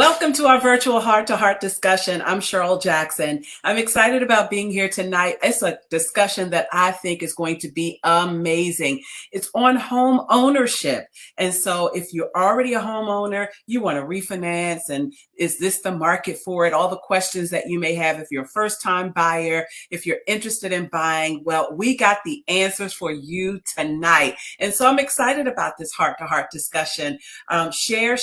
Welcome to our virtual heart-to-heart discussion. I'm Cheryl Jackson. I'm excited about being here tonight. It's a discussion that I think is going to be amazing. It's on home ownership. And so if you're already a homeowner, you want to refinance, and is this the market for it? All the questions that you may have if you're a first-time buyer, if you're interested in buying, well, we got the answers for you tonight. And so I'm excited about this heart-to-heart discussion. Share.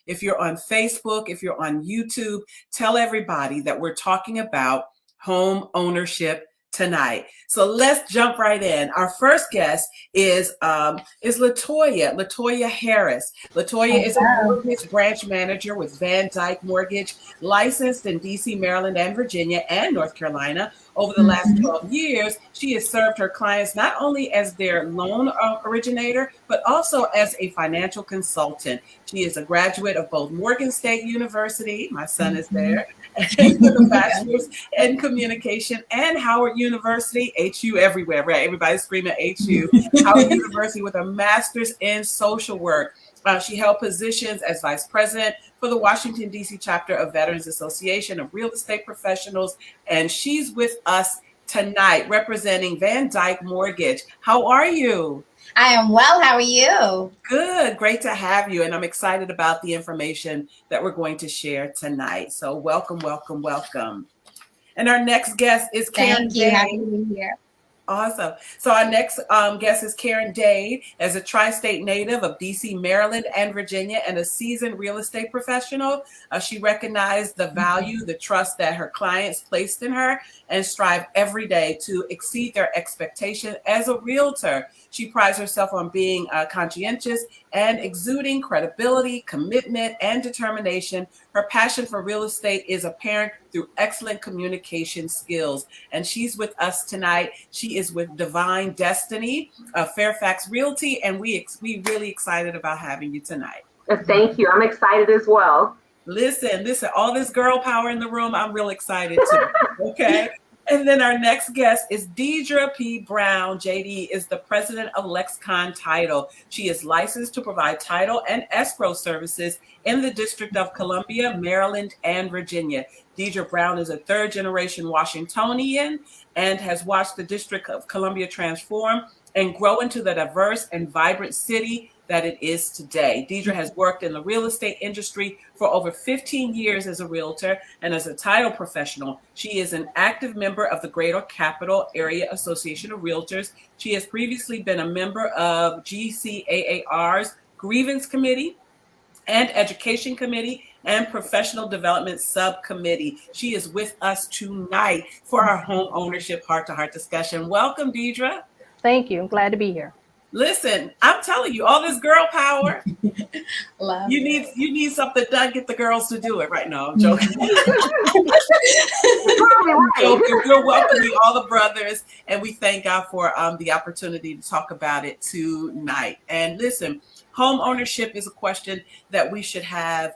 If you're on Facebook, if you're on YouTube, tell everybody that we're talking about home ownership tonight. So let's jump right in. Our first guest is Latoya Harris. Latoya is a mortgage branch manager with Dyke Mortgage, licensed in DC, Maryland, and Virginia, and North Carolina. Over the last 12 years, she has served her clients not only as their loan originator, but also as a financial consultant. She is a graduate of both Morgan State University, my son is there, with a bachelor's in communication, and Howard University, HU everywhere, right? Everybody's screaming HU. Howard University with a master's in social work. She held positions as vice president for the Washington, D.C. chapter of Veterans Association of Real Estate Professionals. And she's with us tonight representing Dyke Mortgage. How are you? I am well. How are you? Good. Great to have you. And I'm excited about the information that we're going to share tonight. So welcome. And our next guest is Karen. Thank you. Happy to be here. Awesome. So our next guest is Karen Dade, as a tri-state native of DC, Maryland, and Virginia, and a seasoned real estate professional. She recognized the value, the trust that her clients placed in her, and strive every day to exceed their expectation as a realtor. She prides herself on being conscientious and exuding credibility, commitment, and determination. Her passion for real estate is apparent through excellent communication skills. And she's with us tonight. She is with Divine Destiny, Fairfax Realty, and we really excited about having you tonight. Thank you. I'm excited as well. Listen, all this girl power in the room. I'm real excited too. Okay. And then our next guest is Deidre P. Brown. JD is the president of Lexicon Title. She is licensed to provide title and escrow services in the District of Columbia, Maryland, and Virginia. Deidre Brown is a third-generation Washingtonian and has watched the District of Columbia transform and grow into the diverse and vibrant city that it is today. Deidre has worked in the real estate industry for over 15 years as a realtor and as a title professional. She is an active member of the Greater Capital Area Association of Realtors. She has previously been a member of GCAAR's Grievance Committee and Education Committee and Professional Development Subcommittee. She is with us tonight for our home ownership heart-to-heart discussion. Welcome, Deidre. Thank you. I'm glad to be here. Listen, I'm telling you, all this girl power. Love you need something done. Get the girls to do it right now. I'm joking. We're welcoming all the brothers, and we thank God for the opportunity to talk about it tonight. And listen, home ownership is a question that we should have.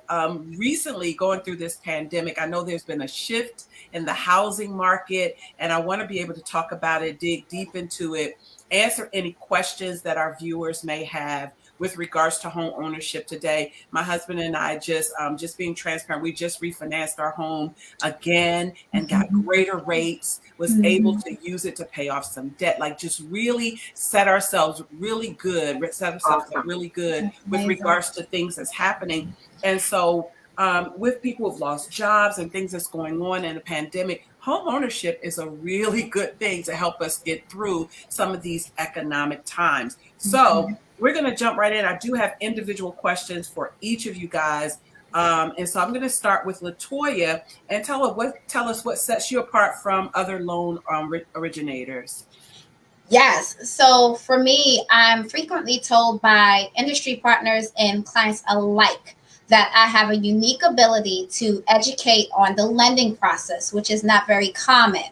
Recently, going through this pandemic, I know there's been a shift in the housing market, and I want to be able to talk about it, dig deep into it, answer any questions that our viewers may have with regards to home ownership today. My husband and I just being transparent, we just refinanced our home again and got greater rates, was able to use it to pay off some debt, like just really set ourselves up really good with regards to things that's happening. And so with people who've lost jobs and things that's going on in the pandemic, home ownership is a really good thing to help us get through some of these economic times. So we're going to jump right in. I do have individual questions for each of you guys. And so I'm going to start with Latoya and tell us what sets you apart from other loan originators. Yes. So for me, I'm frequently told by industry partners and clients alike that I have a unique ability to educate on the lending process, which is not very common.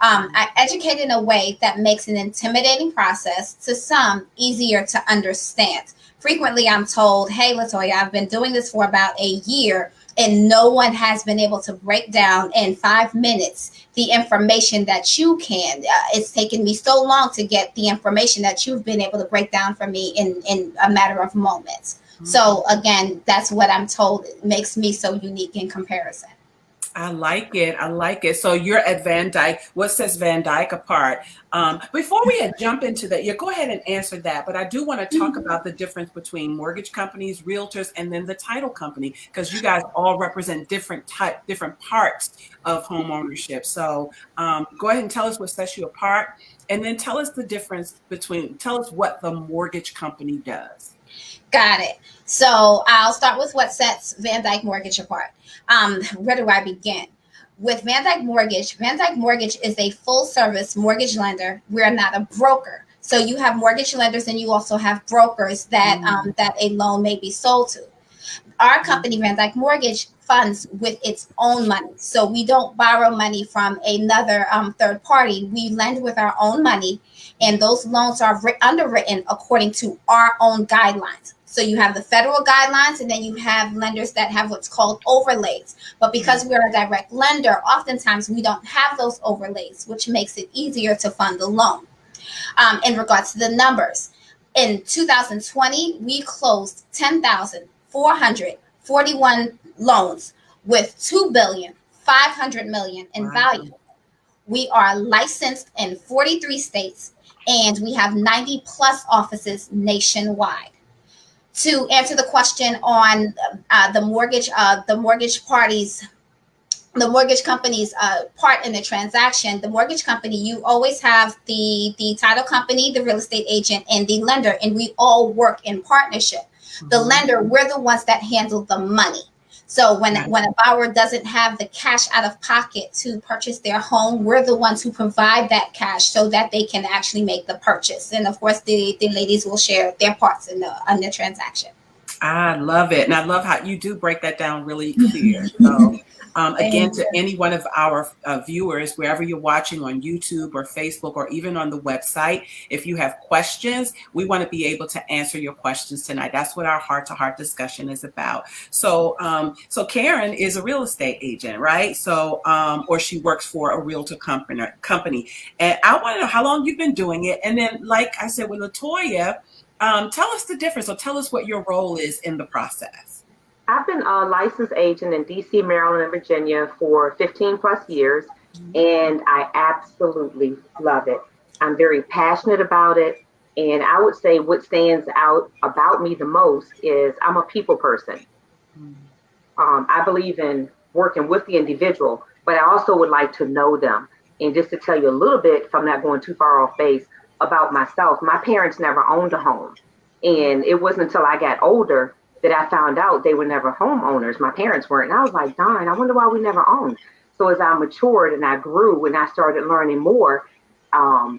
I educate in a way that makes an intimidating process to some easier to understand. Frequently, I'm told, hey, Latoya, I've been doing this for about a year, and no one has been able to break down in 5 minutes the information that you can. It's taken me so long to get the information that you've been able to break down for me in a matter of moments. So again, that's what I'm told makes me so unique in comparison. I like it. I like it. So you're at Van Dyke. What sets Van Dyke apart? Before we jump into that, yeah, go ahead and answer that. But I do want to talk about the difference between mortgage companies, realtors, and then the title company, because you guys all represent different parts of home ownership. So go ahead and tell us what sets you apart, and then tell us the difference tell us what the mortgage company does. Got it. So I'll start with what sets Van Dyke Mortgage apart. Where do I begin? With Van Dyke Mortgage is a full service mortgage lender. We're not a broker. So you have mortgage lenders and you also have brokers that that a loan may be sold to. Our company, Van Dyke Mortgage, funds with its own money. So we don't borrow money from another third party. We lend with our own money, and those loans are underwritten according to our own guidelines. So you have the federal guidelines, and then you have lenders that have what's called overlays. But because we're a direct lender, oftentimes we don't have those overlays, which makes it easier to fund the loan. In regards to the numbers, in 2020, we closed 10,441 loans with $2,500,000,000 in value. We are licensed in 43 states, and we have 90 plus offices nationwide. To answer the question on the mortgage company's part in the transaction, the mortgage company, you always have the title company, the real estate agent, and the lender, and we all work in partnership. The lender, we're the ones that handle the money. So when a borrower doesn't have the cash out of pocket to purchase their home, we're the ones who provide that cash so that they can actually make the purchase. And of course, the ladies will share their parts in the transaction. I love it. And I love how you do break that down really clear. So, again, to any one of our viewers, wherever you're watching on YouTube or Facebook or even on the website, if you have questions, we want to be able to answer your questions tonight. That's what our heart-to-heart discussion is about. So, so Karen is a real estate agent, right? So, or she works for a realtor company. And I want to know how long you've been doing it. And then, like I said with LaToya, tell us the difference, or tell us what your role is in the process. I've been a licensed agent in DC, Maryland, and Virginia for 15 plus years, and I absolutely love it. I'm very passionate about it, and I would say what stands out about me the most is I'm a people person. I believe in working with the individual, but I also would like to know them. And just to tell you a little bit, if I'm not going too far off base, about myself, my parents never owned a home. And it wasn't until I got older that I found out they were never homeowners. My parents weren't. And I was like, darn, I wonder why we never owned. So as I matured and I grew and I started learning more, I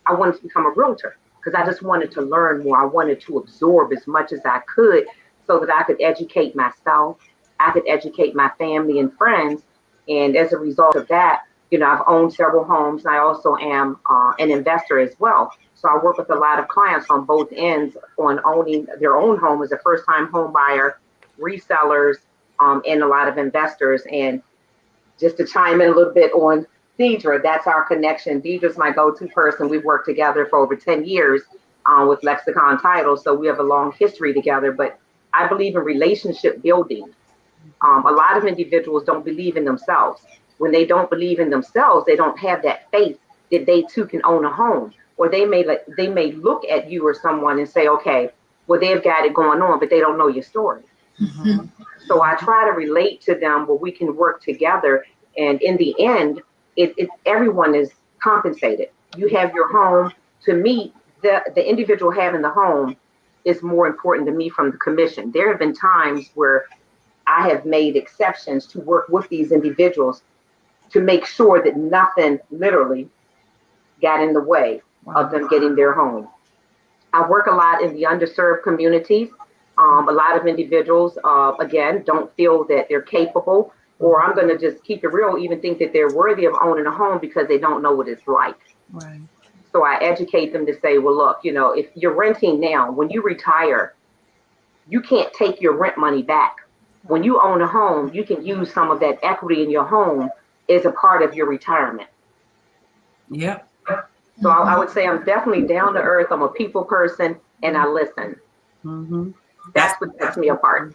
wanted to become a realtor because I just wanted to learn more. I wanted to absorb as much as I could so that I could educate myself. I could educate my family and friends. And as a result of that, you know, I've owned several homes. And I also am an investor as well. So I work with a lot of clients on both ends on owning their own home as a first-time home buyer, resellers, and a lot of investors. And just to chime in a little bit on Deidre, that's our connection. Deidre's my go-to person. We've worked together for over 10 years with Lexicon Title. So we have a long history together. But I believe in relationship building. A lot of individuals don't believe in themselves. When they don't believe in themselves, they don't have that faith that they too can own a home. Or they may look at you or someone and say, okay, well, they've got it going on, but they don't know your story. So I try to relate to them where we can work together. And in the end, everyone is compensated. You have your home. To me, the individual having the home is more important to me from the commission. There have been times where I have made exceptions to work with these individuals to make sure that nothing literally got in the way of them getting their home. I work a lot in the underserved communities. A lot of individuals, again, don't feel that they're capable, or I'm going to just keep it real, even think that they're worthy of owning a home because they don't know what it's like. Right. So I educate them to say, well, look, you know, if you're renting now, when you retire, you can't take your rent money back. When you own a home, you can use some of that equity in your home as a part of your retirement. Yep. So I would say I'm definitely down to earth. I'm a people person and I listen. That's That's what sets me apart.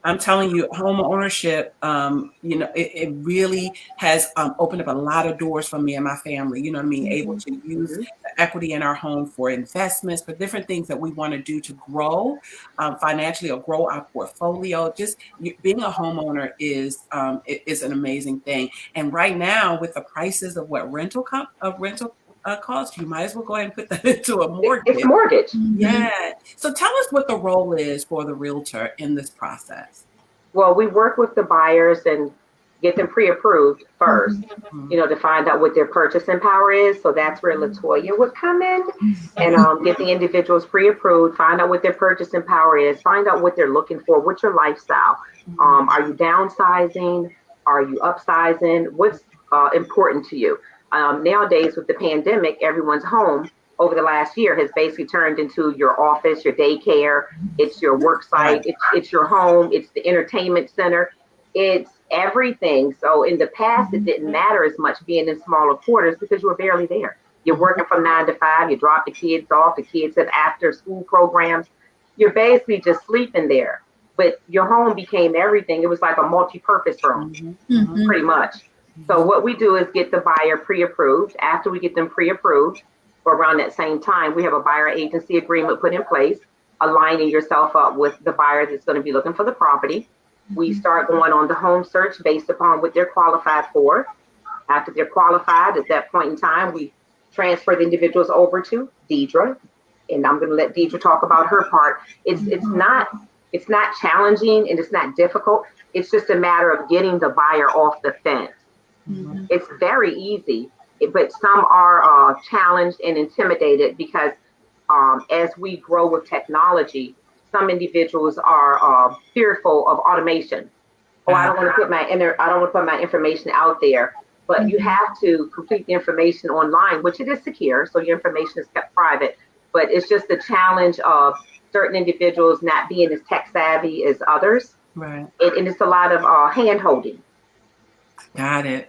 I'm telling you, home ownership, it really has opened up a lot of doors for me and my family. You know what I mean? Able to use Mhm. the equity in our home for investments, for different things that we want to do to grow financially or grow our portfolio. Just being a homeowner is an amazing thing. And right now, with the prices of what rental cost, you might as well go ahead and put that into a It's mortgage. mortgage. Yeah. So tell us what the role is for the realtor in this process. Well, we work with the buyers and get them pre-approved first, Mhm. to find out what their purchasing power is. So that's where Latoya would come in and get the individuals pre-approved, find out what their purchasing power is, find out what they're looking for, what's your lifestyle. Are you downsizing? Are you upsizing? What's important to you? Nowadays, with the pandemic, everyone's home over the last year has basically turned into your office, your daycare, it's your work Right. site, it's your home, it's the entertainment center, it's everything. So in the past, it didn't matter as much being in smaller quarters because you were barely there. You're working from 9 to 5, you drop the kids off, the kids have after school programs. You're basically just sleeping there. But your home became everything. It was like a multi-purpose room, Mhm. Mhm. Mhm. pretty much. So what we do is get the buyer pre-approved. After we get them pre-approved, or around that same time, we have a buyer agency agreement put in place, aligning yourself up with the buyer that's going to be looking for the property. We start going on the home search based upon what they're qualified for. After they're qualified, at that point in time, we transfer the individuals over to Deidre, and I'm going to let Deidre talk about her part. It's not challenging and it's not difficult. It's just a matter of getting the buyer off the fence. Mhm. It's very easy, but some are challenged and intimidated because as we grow with technology, some individuals are fearful of automation. Oh, I Got don't want to put I don't want to put my information out there. But you have to complete the information online, which it is secure, so your information is kept private. But it's just the challenge of certain individuals not being as tech savvy as others, Right. and it's a lot of hand holding. Got it.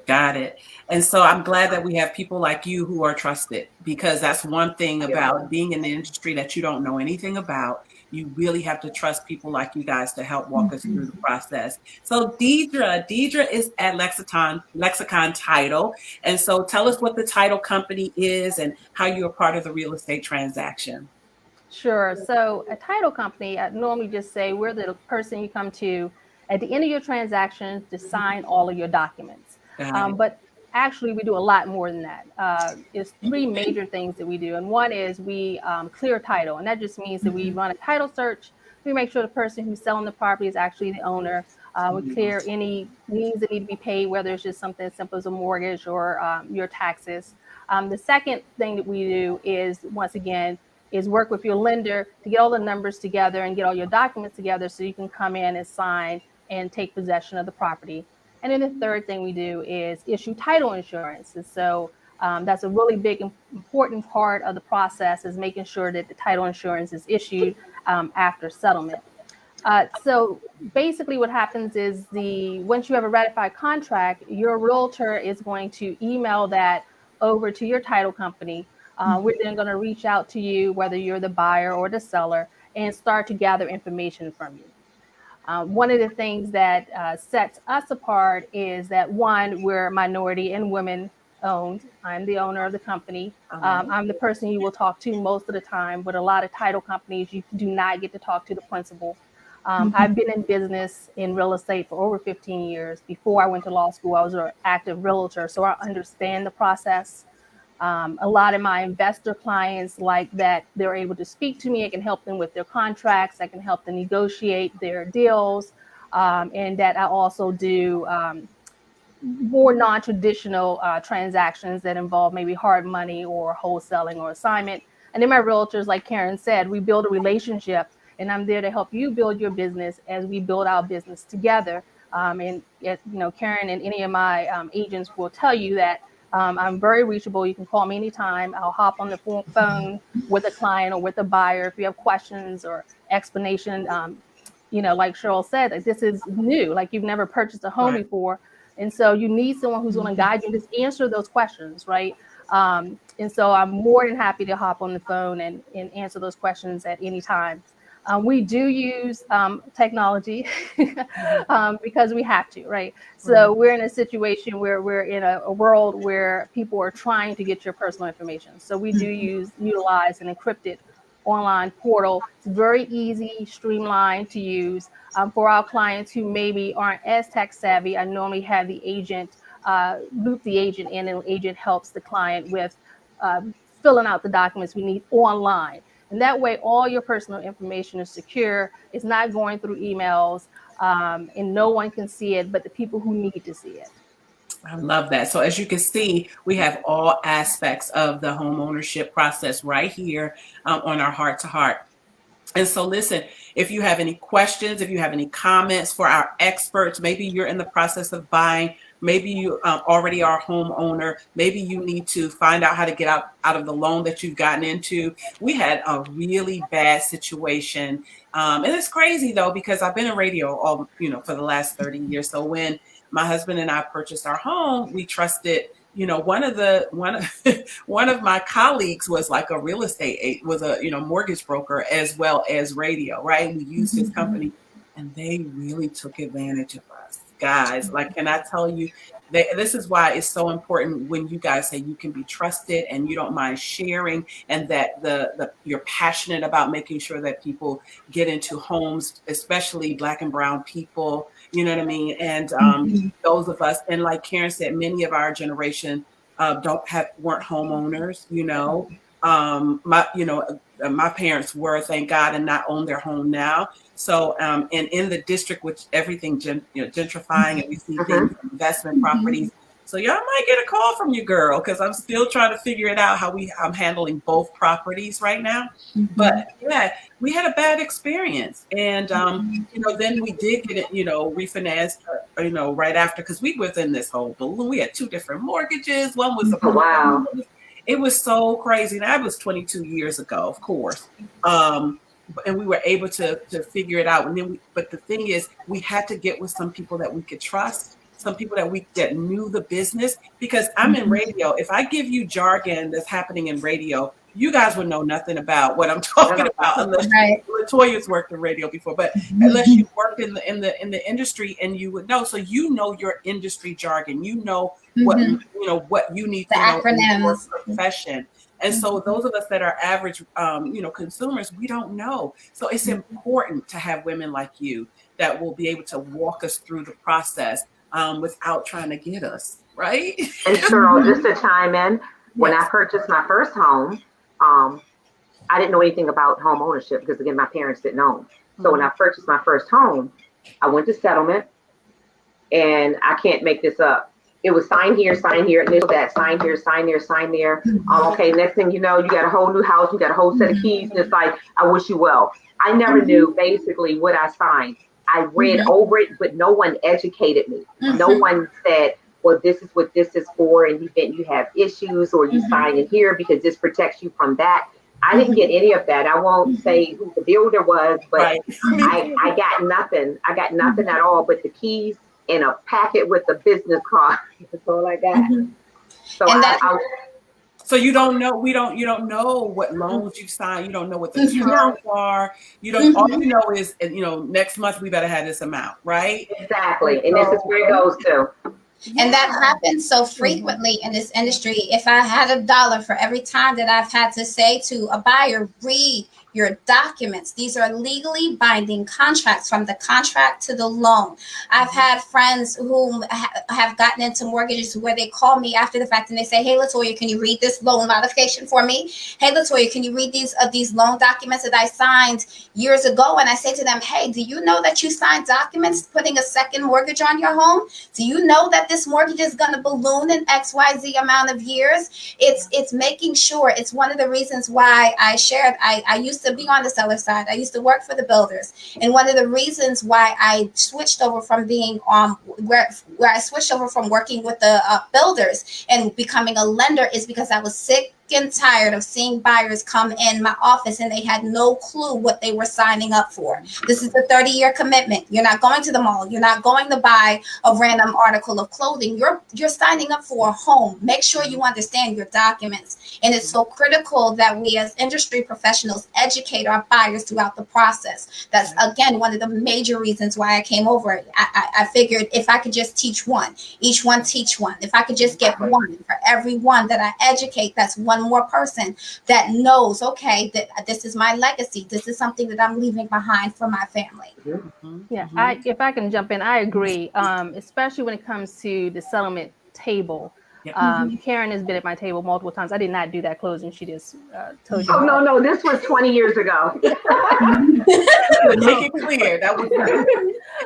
Got it. And so I'm glad that we have people like you who are trusted, because that's one thing about being in the industry that you don't know anything about. You really have to trust people like you guys to help walk us through the process. So Deidre is at Lexicon Title. And so tell us what the title company is and how you're a part of the real estate transaction. Sure. So a title company, I normally just say we're the person you come to at the end of your transaction to sign all of your documents. Got it. But actually, we do a lot more than that. It's three major things that we do. And one is we clear title. And that just means that we run a title search. We make sure the person who's selling the property is actually the owner. We clear any liens that need to be paid, whether it's just something as simple as a mortgage or your taxes. The second thing that we do is, once again, is work with your lender to get all the numbers together and get all your documents together so you can come in and sign and take possession of the property. And then the third thing we do is issue title insurance. And so that's a really big, important part of the process, is making sure that the title insurance is issued after settlement. So basically what happens is, once you have a ratified contract, your realtor is going to email that over to your title company. We're then going to reach out to you, whether you're the buyer or the seller, and start to gather information from you. One of the things that sets us apart is that, one, we're minority and women owned. I'm the owner of the company. I'm the person you will talk to most of the time, but a lot of title companies, you do not get to talk to the principal. I've been in business in real estate for over 15 years. Before I went to law school, I was an active realtor, so I understand the process. A lot of my investor clients like that they're able to speak to me. I can help them with their contracts. I can help them negotiate their deals. And that I also do more non-traditional transactions that involve maybe hard money or wholesaling or assignment. And then my realtors, like Karen said, we build a relationship, and I'm there to help you build your business as we build our business together. Karen and any of my agents will tell you that I'm very reachable. You can call me anytime. I'll hop on the phone with a client or with a buyer if you have questions or explanation. Like Cheryl said, like, this is new. Like, you've never purchased a home Right. before. And so you need someone who's going to guide you and just answer those questions, right? And so I'm more than happy to hop on the phone and answer those questions at any time. We do use technology because we have to, right? So Mhm. we're in a situation where we're in a world where people are trying to get your personal information. So we do utilize an encrypted online portal. It's very easy, streamlined to use. For our clients who maybe aren't as tech savvy, I normally have the agent loop the agent in, and the agent helps the client with filling out the documents we need online. And that way, all your personal information is secure. It's not going through emails, and no one can see it but the people who need to see it. I love that. So as you can see, we have all aspects of the home ownership process right here on our Heart to Heart. And so listen, if you have any questions, if you have any comments for our experts, maybe you're in the process of buying, maybe you already are a homeowner, maybe you need to find out how to get out of the loan that you've gotten into. We had a really bad situation. And it's crazy though, because I've been in radio all, for the last 30 years. So when my husband and I purchased our home, we trusted, one of one of my colleagues was like a real estate was a mortgage broker as well as radio, right? We used his company, and they really took advantage of us, guys. Like, can I tell you, this is why it's so important when you guys say you can be trusted and you don't mind sharing, and that you're passionate about making sure that people get into homes, especially Black and brown people. You know what I mean? And those of us, and like Karen said, many of our generation weren't homeowners. My parents were, thank God, and not own their home now. So, and in the district, which everything gentrifying, and we see things, investment properties. So y'all might get a call from your girl, because I'm still trying to figure it out how I'm handling both properties right now. But yeah, we had a bad experience, and then we did get it, refinanced, right after, because we was in this whole balloon. We had two different mortgages. One was a Wow. It was so crazy. That was 22 years ago, of course. And we were able to figure it out. And then but the thing is, we had to get with some people that we could trust, some people that knew the business, because I'm in radio. If I give you jargon that's happening in radio, you guys would know nothing about what I'm talking about, unless Latoya's worked in radio before, but unless you worked in the industry, and you would know. So your industry jargon, what what you need The to know in your acronyms. profession. And so those of us that are average, consumers, we don't know. So it's important to have women like you that will be able to walk us through the process without trying to get us, right? And Cheryl, just to chime in, when Yes. I purchased my first home, I didn't know anything about home ownership because, again, my parents didn't own. So when I purchased my first home, I went to settlement, and I can't make this up. It was sign here, initial that, sign here, sign there, sign there. Okay, next thing you know, you got a whole new house, you got a whole set of keys, and it's like, I wish you well. I never knew basically what I signed. I read over it, but no one educated me. No one said, well, this is what this is for in the event you have issues, or you sign in here because this protects you from that. I didn't get any of that. I won't say who the builder was, but Right. I got nothing. I got nothing at all but the keys and a packet with the business card. That's all I got. So So you don't know, you don't know what loans you sign. You don't know what the terms are. You don't, all you know is, next month we better have this amount, right? Exactly. And this is where it goes to. And that happens so frequently in this industry. If I had $1 for every time that I've had to say to a buyer, read your documents. These are legally binding contracts, from the contract to the loan. I've had friends who have gotten into mortgages where they call me after the fact and they say, hey, Latoya, can you read this loan modification for me? Hey, Latoya, can you read these loan documents that I signed years ago? And I say to them, hey, do you know that you signed documents putting a second mortgage on your home? Do you know that this mortgage is going to balloon in XYZ amount of years? It's making sure. It's one of the reasons why I shared, I used to be on the seller side. I used to work for the builders. And one of the reasons why I switched over from being where I switched over from working with the builders and becoming a lender is because I was sick and tired of seeing buyers come in my office and they had no clue what they were signing up for. This is a 30-year commitment. You're not going to the mall. You're not going to buy a random article of clothing. You're signing up for a home. Make sure you understand your documents. And it's so critical that we as industry professionals educate our buyers throughout the process. That's, again, one of the major reasons why I came over. I figured if I could just teach one, each one teach one. If I could just get one for every one that I educate, that's one more person that knows, okay, that this is my legacy. This is something that I'm leaving behind for my family. Yeah, if I can jump in, I agree, especially when it comes to the settlement table. Karen has been at my table multiple times. I did not do that closing. She just told you. Oh, no, this was 20 years ago. Make it clear. That was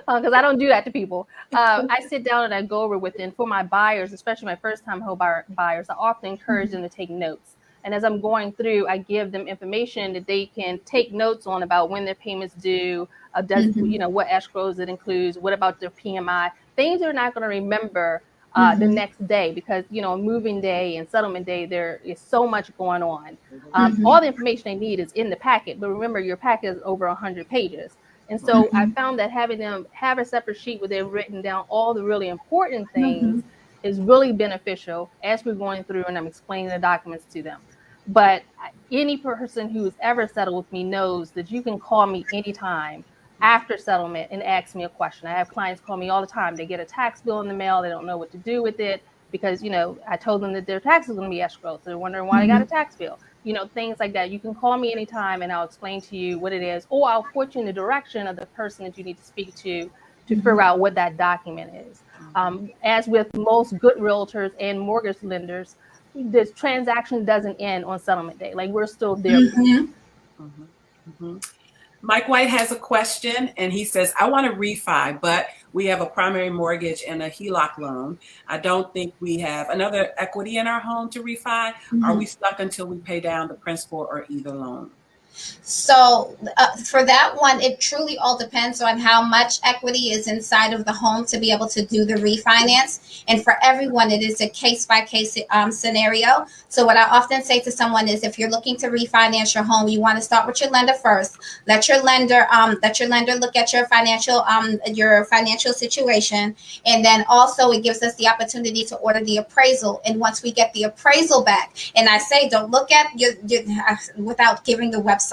because I don't do that to people. I sit down and I go over with them. For my buyers, especially my first-time home buyers, I often encourage them to take notes. And as I'm going through, I give them information that they can take notes on about when their payments due, what escrows it includes, what about their PMI, things they're not going to remember the next day, because, moving day and settlement day, there is so much going on. All the information they need is in the packet, but remember, your packet is over 100 pages. And so I found that having them have a separate sheet where they've written down all the really important things is really beneficial as we're going through and I'm explaining the documents to them. But any person who's ever settled with me knows that you can call me anytime after settlement and ask me a question. I have clients call me all the time. They get a tax bill in the mail. They don't know what to do with it because, I told them that their tax is going to be escrowed. So they're wondering why they got a tax bill. Things like that. You can call me anytime and I'll explain to you what it is, or I'll point you in the direction of the person that you need to speak to figure out what that document is. As with most good realtors and mortgage lenders, this transaction doesn't end on settlement day. Like, we're still there. Mike White has a question, and he says, I want to refi, but we have a primary mortgage and a HELOC loan. I don't think we have another equity in our home to refi. Are we stuck until we pay down the principal or either loan? So for that one, it truly all depends on how much equity is inside of the home to be able to do the refinance. And for everyone, it is a case-by-case scenario. So what I often say to someone is, if you're looking to refinance your home, you want to start with your lender first. Let your lender look at your financial situation. And then also it gives us the opportunity to order the appraisal. And once we get the appraisal back, and I say, don't look at your without giving the websites,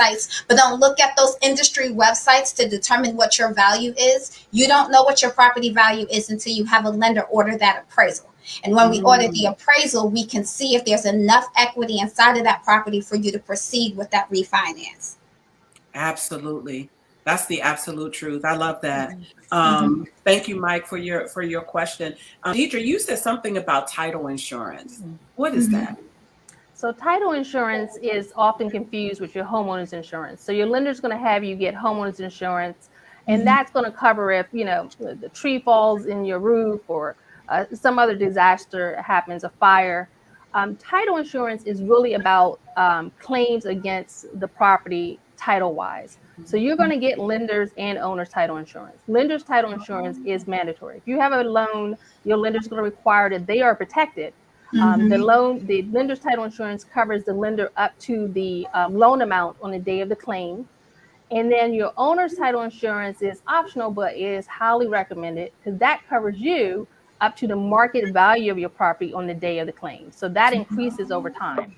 but don't look at those industry websites to determine what your value is. You don't know what your property value is until you have a lender order that appraisal. And when we order the appraisal, we can see if there's enough equity inside of that property for you to proceed with that refinance. Absolutely. That's the absolute truth. I love that. Thank you, Mike, for your question. Deidre, you said something about title insurance. What is that? So title insurance is often confused with your homeowner's insurance. So your lender's going to have you get homeowner's insurance, and that's going to cover if, the tree falls in your roof or some other disaster happens, a fire. Title insurance is really about claims against the property title-wise. So you're going to get lenders and owners title insurance. Lenders title insurance is mandatory. If you have a loan, your lender's going to require that they are protected. The lender's title insurance covers the lender up to the loan amount on the day of the claim. And then your owner's title insurance is optional, but is highly recommended because that covers you up to the market value of your property on the day of the claim. So that increases over time.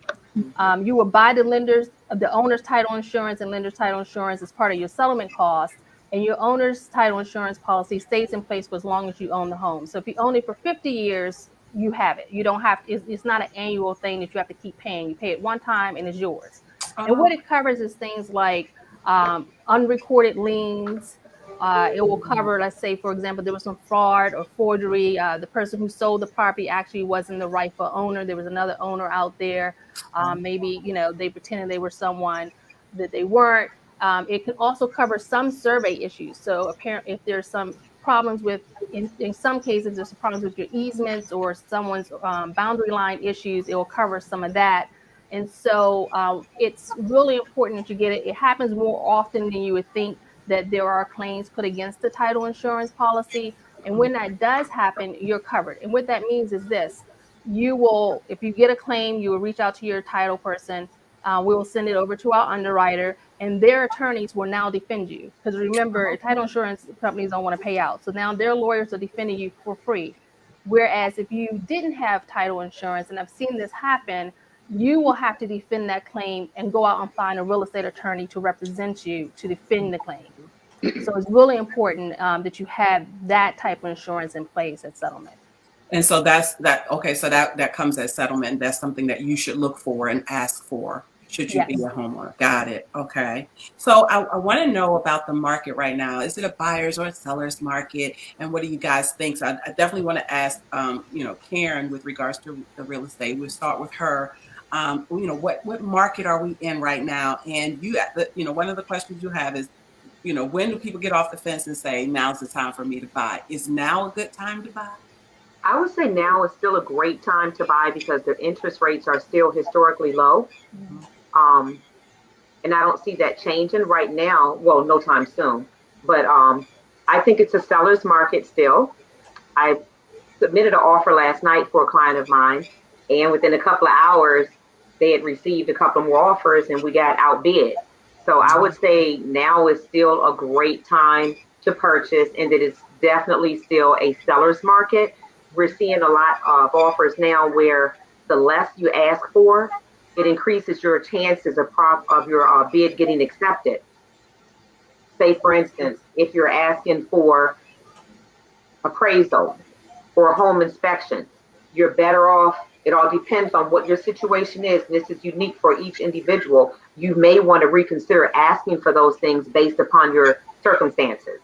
You will buy the owner's title insurance and lender's title insurance as part of your settlement cost. And your owner's title insurance policy stays in place for as long as you own the home. So if you own it for 50 years, you have it. You don't have, it's not an annual thing that you have to keep paying. You pay it one time and it's yours. And what it covers is things like unrecorded liens. It will cover, let's say, for example, there was some fraud or forgery. The person who sold the property actually wasn't the rightful owner. There was another owner out there. Maybe, they pretended they were someone that they weren't. It can also cover some survey issues. So apparently, if there's some problems with, in some cases, there's problems with your easements or someone's boundary line issues, it will cover some of that. And so it's really important that you get it. It happens more often than you would think that there are claims put against the title insurance policy. And when that does happen, you're covered. And what that means is this: you will, if you get a claim, you will reach out to your title person. We will send it over to our underwriter, and their attorneys will now defend you. Because remember, title insurance companies don't want to pay out. So now their lawyers are defending you for free. Whereas if you didn't have title insurance, and I've seen this happen, you will have to defend that claim and go out and find a real estate attorney to represent you to defend the claim. So it's really important that you have that type of insurance in place at settlement. And so that's that. Okay, so that comes as settlement. That's something that you should look for and ask for should you be Yes. a homeowner. Got it. Okay. So I want to know about the market right now. Is it a buyer's or a seller's market? And what do you guys think? So I definitely want to ask, Karen, with regards to the real estate. We'll start with her. What market are we in right now? And one of the questions you have is, when do people get off the fence and say, now's the time for me to buy? Is now a good time to buy? I would say now is still a great time to buy because the interest rates are still historically low. And I don't see that changing right now. Well, no time soon. But I think it's a seller's market still. I submitted an offer last night for a client of mine, and within a couple of hours, they had received a couple more offers, and we got outbid. So I would say now is still a great time to purchase, and that it's definitely still a seller's market. We're seeing a lot of offers now where the less you ask for, it increases your chances of your bid getting accepted. Say, for instance, if you're asking for appraisal or a home inspection, you're better off. It all depends on what your situation is. This is unique for each individual. You may want to reconsider asking for those things based upon your circumstances.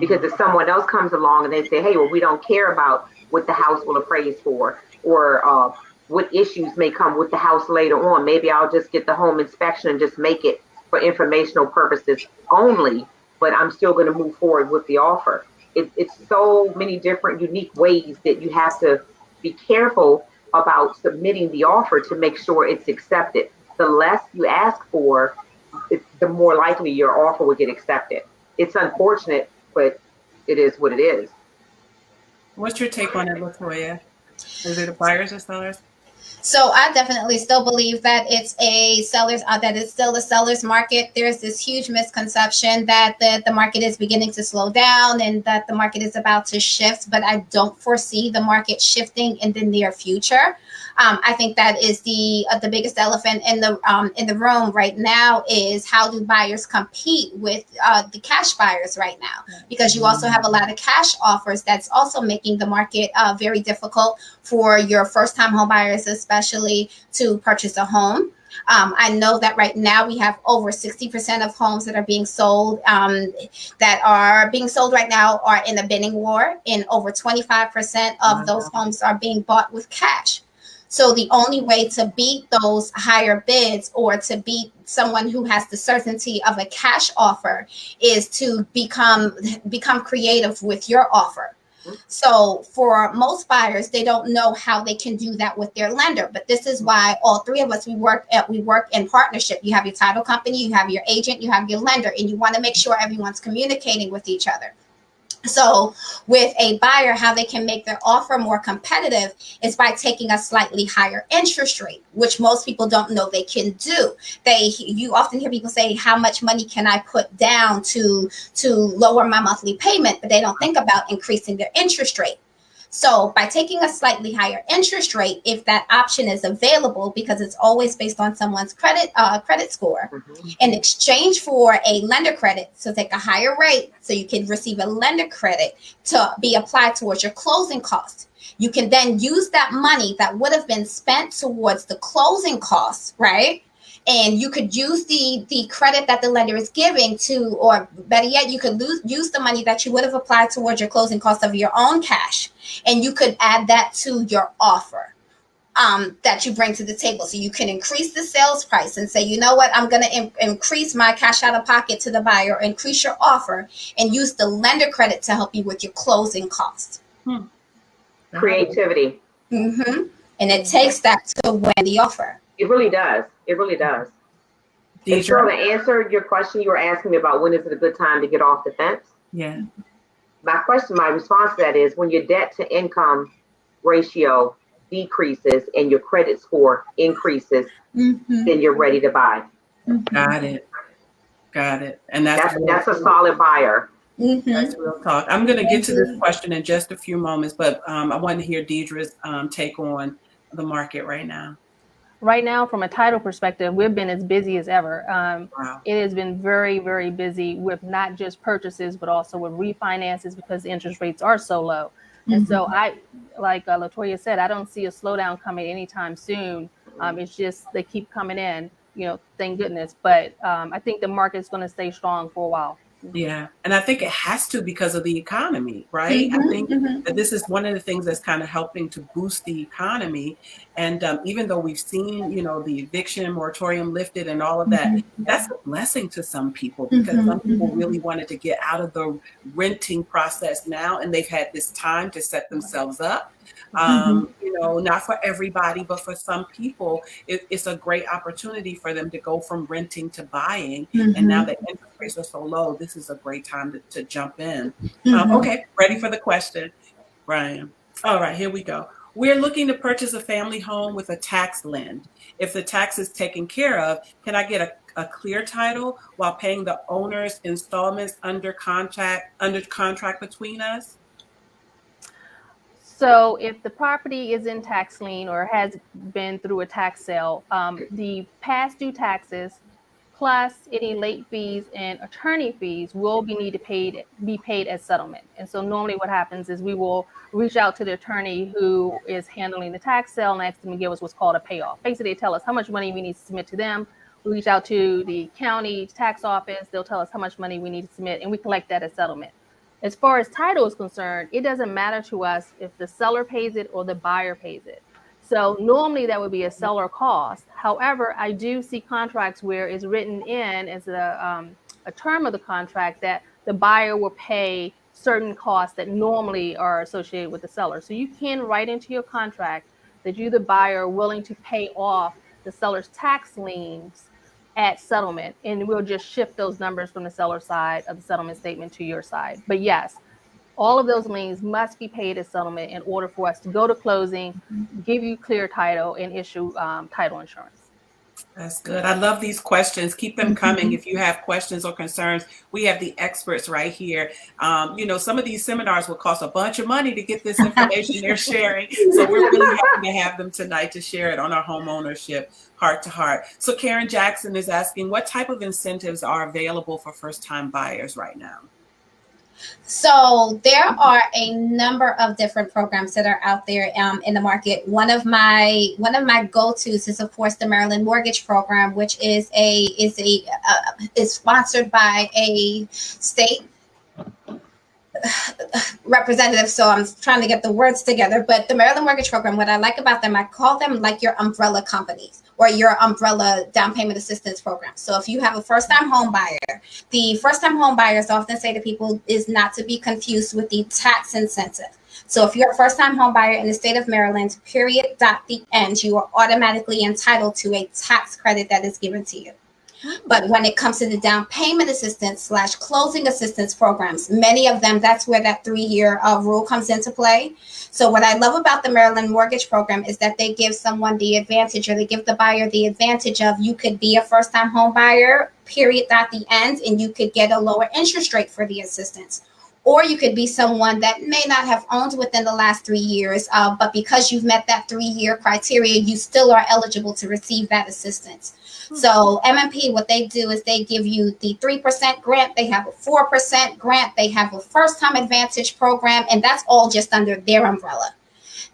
Because if someone else comes along and they say, hey, well, we don't care about what the house will appraise for, or what issues may come with the house later on, maybe I'll just get the home inspection and just make it for informational purposes only, but I'm still going to move forward with the offer. It's so many different unique ways that you have to be careful about submitting the offer to make sure it's accepted. The less you ask for, the more likely your offer will get accepted. It's unfortunate, but it is what it is. What's your take on it, LaToya? Is it buyers or sellers? So I definitely still believe that it's still a seller's market. There's this huge misconception that the market is beginning to slow down and that the market is about to shift, but I don't foresee the market shifting in the near future. I think that is the biggest elephant in the room right now is how do buyers compete with the cash buyers right now? Because you also have a lot of cash offers that's also making the market very difficult for your first-time home buyers, especially to purchase a home. I know that right now we have over 60% of homes that are being sold right now are in a bidding war, and over 25% of those homes are being bought with cash. So the only way to beat those higher bids or to beat someone who has the certainty of a cash offer is to become creative with your offer. So for most buyers, they don't know how they can do that with their lender. But this is why all three of us, we work in partnership. You have your title company, you have your agent, you have your lender, and you want to make sure everyone's communicating with each other. So with a buyer, how they can make their offer more competitive is by taking a slightly higher interest rate, which most people don't know they can do. You often hear people say, how much money can I put down to lower my monthly payment? But they don't think about increasing their interest rate. So by taking a slightly higher interest rate, if that option is available, because it's always based on someone's credit score, in exchange for a lender credit, so take a higher rate so you can receive a lender credit to be applied towards your closing costs. You can then use that money that would have been spent towards the closing costs, right? And you could use the credit that the lender is giving to, or better yet, you could use the money that you would have applied towards your closing costs of your own cash, and you could add that to your offer that you bring to the table. So you can increase the sales price and say, you know what, I'm going to increase my cash out of pocket to the buyer, or increase your offer, and use the lender credit to help you with your closing costs. Creativity. And it takes that to win the offer. It really does. It really does. And Cheryl, to answer your question, you were asking me about when is it a good time to get off the fence? Yeah. My response to that is when your debt to income ratio decreases and your credit score increases, then you're ready to buy. Got it. And that's a solid buyer. That's real talk. I'm going to get to this question in just a few moments, but I want to hear Deidre's take on the market right now. Right now, from a title perspective, we've been as busy as ever. Wow. It has been very, very busy with not just purchases, but also with refinances because the interest rates are so low. And so like Latoya said, I don't see a slowdown coming anytime soon. It's just they keep coming in, thank goodness. But I think the market's going to stay strong for a while. Yeah. And I think it has to because of the economy, right? I think that this is one of the things that's kind of helping to boost the economy. And even though we've seen, the eviction moratorium lifted and all of that, that's a blessing to some people because some people really wanted to get out of the renting process now. And they've had this time to set themselves up. Not for everybody, but for some people, it's a great opportunity for them to go from renting to buying. And now that interest rates are so low, this is a great time to jump in. Okay, ready for the question, Brian? All right, here we go. We're looking to purchase a family home with a tax lien. If the tax is taken care of, can I get a clear title while paying the owner's installments under contract between us? So if the property is in tax lien or has been through a tax sale, the past due taxes plus any late fees and attorney fees will be be paid as settlement. And so normally what happens is we will reach out to the attorney who is handling the tax sale and ask them to give us what's called a payoff. Basically, they tell us how much money we need to submit to them. We reach out to the county tax office. They'll tell us how much money we need to submit, and we collect that as settlement. As far as title is concerned, it doesn't matter to us if the seller pays it or the buyer pays it. So normally that would be a seller cost. However, I do see contracts where it's written in as a term of the contract that the buyer will pay certain costs that normally are associated with the seller. So you can write into your contract that you, the buyer, are willing to pay off the seller's tax liens at settlement, and we'll just shift those numbers from the seller side of the settlement statement to your side. But yes, all of those liens must be paid as settlement in order for us to go to closing, give you clear title, and issue title insurance. That's good. I love these questions. Keep them coming. If you have questions or concerns, we have the experts right here. Some of these seminars will cost a bunch of money to get this information they're sharing. So we're really happy to have them tonight to share it on our Homeownership Heart to Heart. So Karen Jackson is asking, what type of incentives are available for first-time buyers right now? So there are a number of different programs that are out there in the market. One of my go-tos is, of course, the Maryland Mortgage Program, which is sponsored by a state representative. So I'm trying to get the words together. But the Maryland Mortgage Program, what I like about them, I call them like your umbrella companies or your umbrella down payment assistance program. So if you have a first-time home buyer, the first-time home buyers often say to people is not to be confused with the tax incentive. So if you're a first-time home buyer in the state of Maryland, period, dot, the end, you are automatically entitled to a tax credit that is given to you. But when it comes to the down payment assistance / closing assistance programs, many of them, that's where that 3-year rule comes into play. So what I love about the Maryland Mortgage Program is that they give someone the advantage, or they give the buyer the advantage of, you could be a first-time home buyer, period, at the end, and you could get a lower interest rate for the assistance. Or you could be someone that may not have owned within the last 3 years, but because you've met that 3-year criteria, you still are eligible to receive that assistance. So MMP, what they do is they give you the 3% grant. They have a 4% grant. They have a first-time advantage program, and that's all just under their umbrella.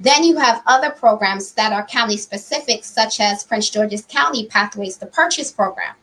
Then you have other programs that are county specific, such as Prince George's County Pathways to Purchase program.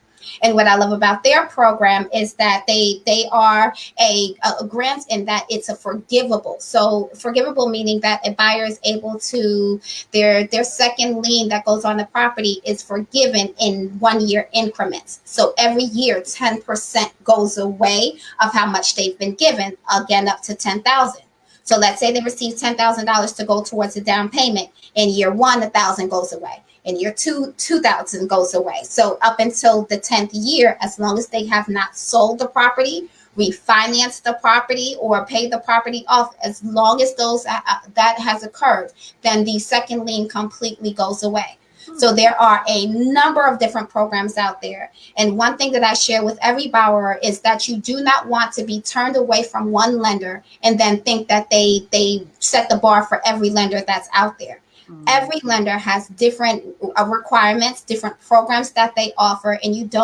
And what I love about their program is that they are a grant in that it's a forgivable. So forgivable meaning that a buyer is able to, their second lien that goes on the property is forgiven in 1-year increments. So every year, 10% goes away of how much they've been given, again, up to $10,000. So let's say they receive $10,000 to go towards a down payment. In year 1, $1,000 goes away. In year 2, $2,000 goes away. So up until the 10th year, as long as they have not sold the property, refinance the property or pay the property off. As long as those that has occurred, then the second lien completely goes away. So there are a number of different programs out there. And one thing that I share with every borrower is that you do not want to be turned away from one lender and then think that they set the bar for every lender that's out there. Every lender has different requirements, different programs that they offer, and you do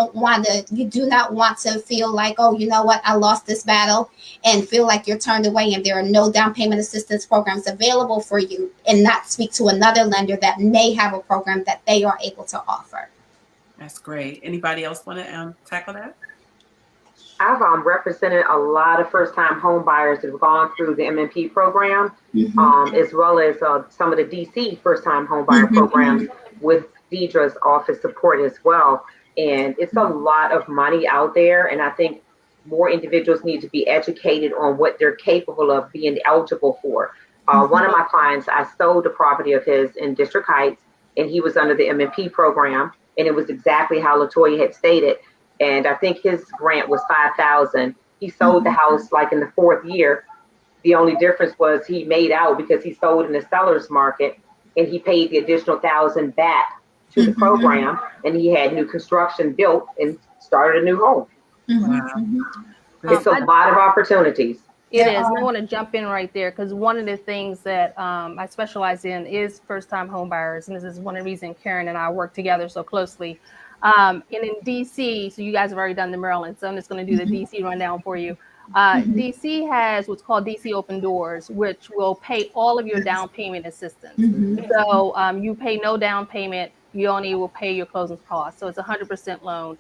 not want to feel like, oh, you know what, I lost this battle, and feel like you're turned away and there are no down payment assistance programs available for you, and not speak to another lender that may have a program that they are able to offer. That's great. Anybody else want to tackle that? I've represented a lot of first-time home buyers that have gone through the MMP program, as well as some of the DC first-time home buyer programs with Deidre's office support as well. And it's a lot of money out there, and I think more individuals need to be educated on what they're capable of being eligible for. One of my clients, I sold a property of his in District Heights, and he was under the MMP program, and it was exactly how LaToya had stated. And I think his grant was $5,000. He sold the house like in the 4th year. The only difference was he made out because he sold in the seller's market, and he paid the additional $1,000 back to the program, and he had new construction built and started a new home. It's a lot of opportunities. It is. And I want to jump in right there because one of the things that I specialize in is first-time home buyers, and this is one of the reasons Karen and I work together so closely. And in DC, so you guys have already done the Maryland, so I'm just going to do the DC rundown for you. DC has what's called DC Open Doors, which will pay all of your down payment assistance. So you pay no down payment, you only will pay your closing costs. So it's 100% loan.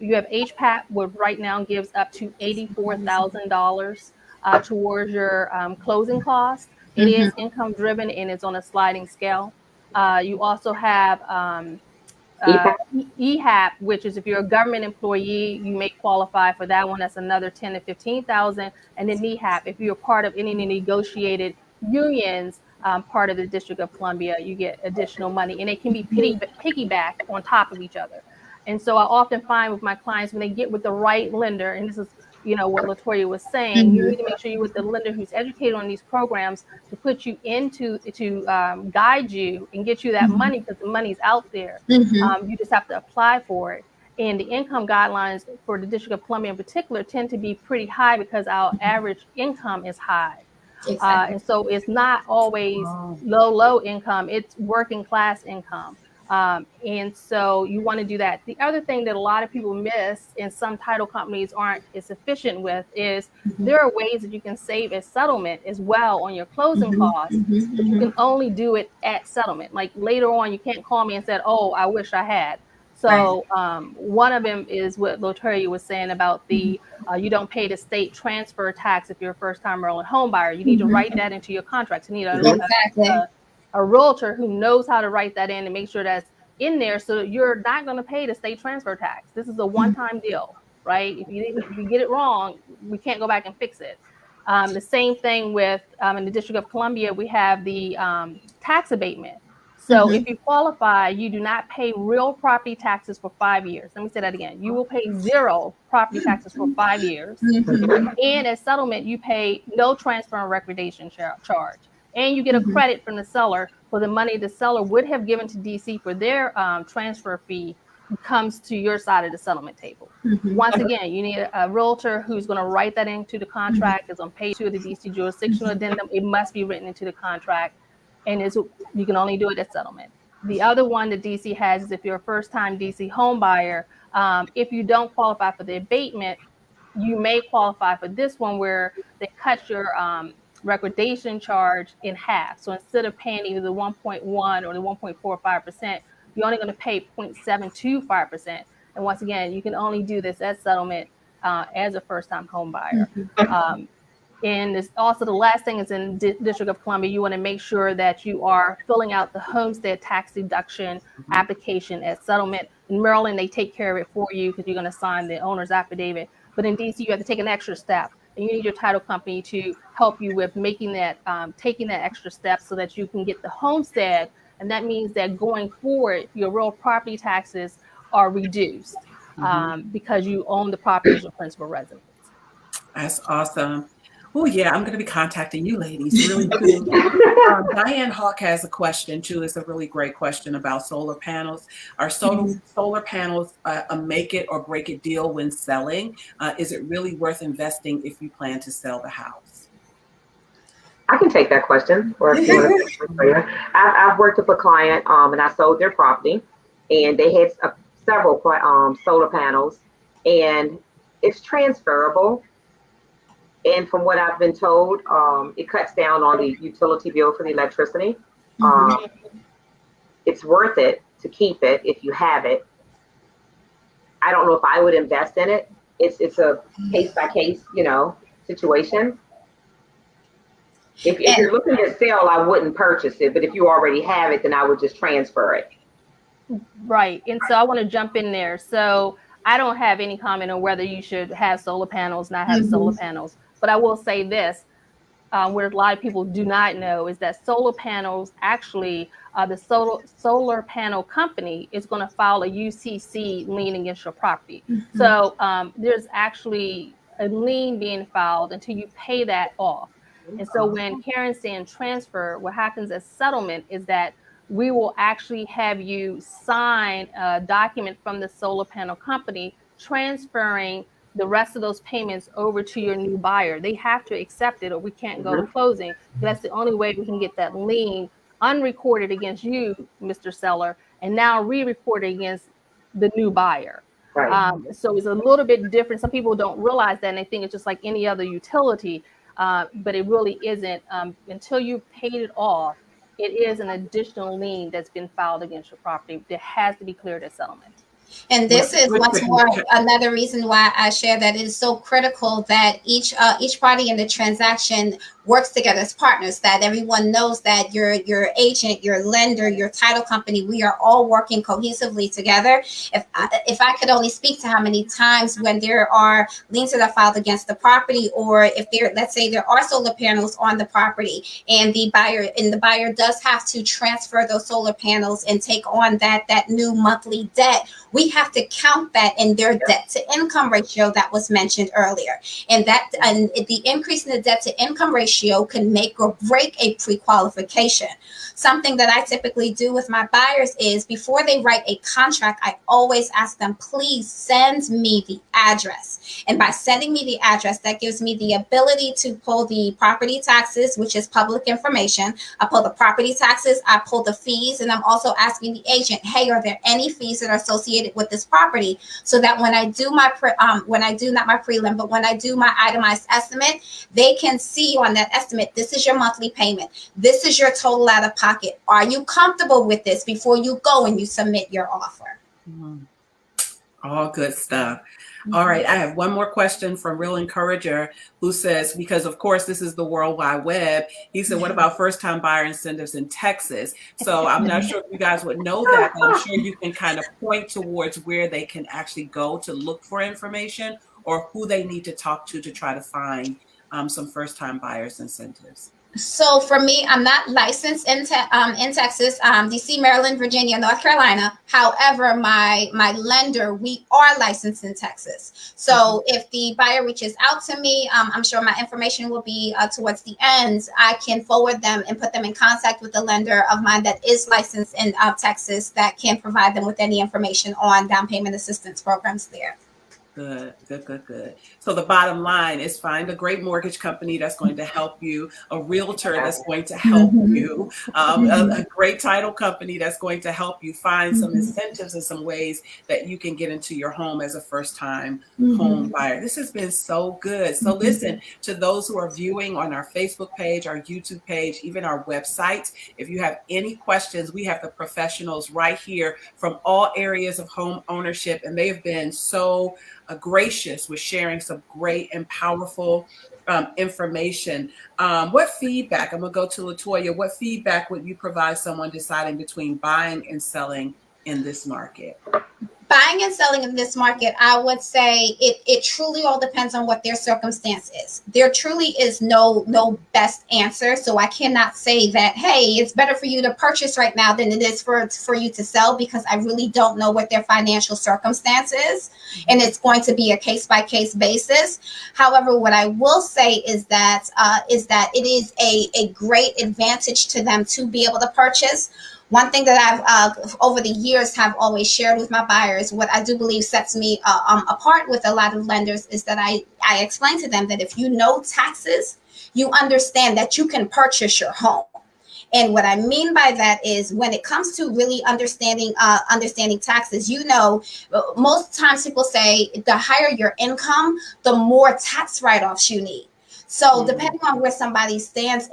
You have HPAP, which right now gives up to $84,000 towards your closing costs. It is income driven and it's on a sliding scale. You also have EHAP, which is if you're a government employee, you may qualify for that one. That's another $10,000 to $15,000. And then NEHAP, if you're part of any negotiated unions, part of the District of Columbia, you get additional money, and it can be piggybacked on top of each other. And so I often find with my clients when they get with the right lender, and this is what LaToya was saying, you need to make sure you're with the lender who's educated on these programs to put you into to guide you and get you that money, because the money's out there. You just have to apply for it. And the income guidelines for the District of Columbia in particular tend to be pretty high because our average income is high. And so it's not always low income, it's working class income. And so you want to do that. The other thing that a lot of people miss and some title companies aren't as efficient with is there are ways that you can save a settlement as well on your closing costs, but you can only do it at settlement. Like later on, you can't call me and say, oh, I wish I had. So one of them is what LaToya was saying about the you don't pay the state transfer tax if you're a first-time Maryland home buyer. You need to write that into your contracts. You need a realtor who knows how to write that in and make sure that's in there, so you're not going to pay the state transfer tax. This is a one-time deal, right? If you get it wrong, we can't go back and fix it. The same thing with in the District of Columbia, we have the tax abatement. So if you qualify, you do not pay real property taxes for 5 years. Let me say that again. You will pay 0 property taxes for 5 years. And as settlement, you pay no transfer and recordation charge. And you get a credit from the seller for the money the seller would have given to DC for their transfer fee comes to your side of the settlement table. Once again, you need a realtor who's going to write that into the contract. It's on page 2 of the DC jurisdictional addendum. It must be written into the contract, and you can only do it at settlement. The other one that DC has is if you're a first-time DC home buyer, if you don't qualify for the abatement, you may qualify for this one where they cut your recordation charge in half. So instead of paying either the 1.1 or the 1.45%, you're only going to pay 0.725%. And once again, you can only do this at settlement as a first-time home buyer. And it's also the last thing is in District of Columbia, you want to make sure that you are filling out the homestead tax deduction application at settlement. In Maryland, they take care of it for you because you're going to sign the owner's affidavit. But in DC, you have to take an extra step. And you need your title company to help you with making that, taking that extra step so that you can get the homestead. And that means that going forward, your real property taxes are reduced because you own the property as your principal residence. That's awesome. Oh yeah, I'm going to be contacting you ladies really soon. Diane Hawk has a question too. It's a really great question about solar panels. Are solar panels a make it or break it deal when selling? Is it really worth investing if you plan to sell the house? I can take that question, or if you want to take it for you. I've worked with a client, and I sold their property, and they had several solar panels, and it's transferable. And from what I've been told, it cuts down on the utility bill for the electricity. Mhm. Um, it's worth it to keep it if you have it. I don't know if I would invest in it. It's a case by case, situation. If And you're looking to sell, I wouldn't purchase it. But if you already have it, then I would just transfer it. Right. And so I want to jump in there. So I don't have any comment on whether you should have solar panels, not have solar panels. But I will say this, where a lot of people do not know is that solar panels actually, the solar panel company is going to file a UCC lien against your property. So there's actually a lien being filed until you pay that off. And so when Karen's saying transfer, what happens as settlement is that we will actually have you sign a document from the solar panel company transferring the rest of those payments over to your new buyer. They have to accept it or we can't go to closing. That's the only way we can get that lien unrecorded against you, Mr. Seller, and now re-recorded against the new buyer. Right. So it's a little bit different. Some people don't realize that and they think it's just like any other utility, but it really isn't. Until you've paid it off, it is an additional lien that's been filed against your property that has to be cleared at settlement. And What, this is what once more another reason why I share that it is so critical that each party in the transaction works together as partners. That everyone knows that your agent, your lender, your title company, we are all working cohesively together. If I could only speak to how many times when there are liens that are filed against the property, or if there, let's say there are solar panels on the property, and the buyer does have to transfer those solar panels and take on that new monthly debt. We have to count that in their debt to income ratio that was mentioned earlier. And the increase in the debt to income ratio can make or break a pre-qualification. Something that I typically do with my buyers is before they write a contract, I always ask them, please send me the address. And by sending me the address, that gives me the ability to pull the property taxes, which is public information. I pull the property taxes, I pull the fees, and I'm also asking the agent, hey, are there any fees that are associated with this property? So that when I do my when I do not my prelim, but when I do my itemized estimate, they can see on that estimate, this is your monthly payment. This is your total out of pocket. Are you comfortable with this before you go and you submit your offer? All good stuff. All right. I have one more question from Real Encourager, who says, because of course this is the World Wide Web. He said, what about first time buyer incentives in Texas? So I'm not sure if you guys would know that, but I'm sure you can kind of point towards where they can actually go to look for information or who they need to talk to try to find some first time buyers incentives. So for me, I'm not licensed in Texas, DC, Maryland, Virginia, North Carolina. However, my lender, we are licensed in Texas. So if the buyer reaches out to me, I'm sure my information will be towards the end. I can forward them and put them in contact with the lender of mine that is licensed in Texas that can provide them with any information on down payment assistance programs there. Good. So the bottom line is find a great mortgage company that's going to help you, a realtor that's going to help you, a great title company that's going to help you find some incentives and some ways that you can get into your home as a first-time home buyer. This has been so good. So listen, to those who are viewing on our Facebook page, our YouTube page, even our website, if you have any questions, we have the professionals right here from all areas of home ownership, and they have been so gracious with sharing some great and powerful information. What feedback, I'm going to go to Latoya, what feedback would you provide someone deciding between buying and selling in this market? Buying and selling in this market, I would say it truly all depends on what their circumstance is. There truly is no best answer. So I cannot say that, hey, it's better for you to purchase right now than it is for you to sell, because I really don't know what their financial circumstance is. And it's going to be a case by case basis. However, what I will say is that it is a great advantage to them to be able to purchase. One thing that I've over the years have always shared with my buyers, what I do believe sets me apart with a lot of lenders, is that I explain to them that if you know taxes, you understand that you can purchase your home. And what I mean by that is, when it comes to really understanding taxes, most times people say the higher your income, the more tax write-offs you need. So depending on where somebody stands,